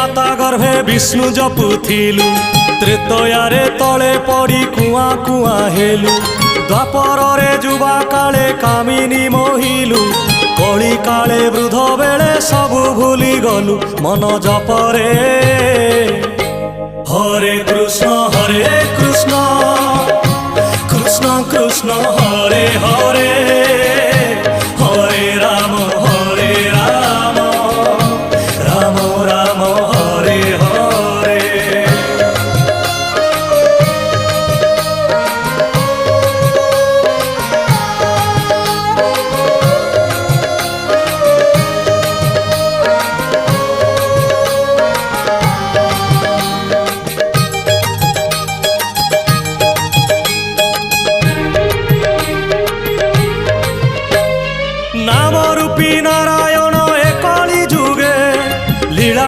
माता गर्भे विष्णु जपुथिलु त्रेतयारे तले पड़ी कुआ कुआ हेलु द्वापर रे जुबा काले कामिनी मोहिलु कली काले वृद्ध बेले सबु भूली गलु मन जपरे हरे कृष्ण कृष्ण कृष्ण कृष्ण हरे हरे।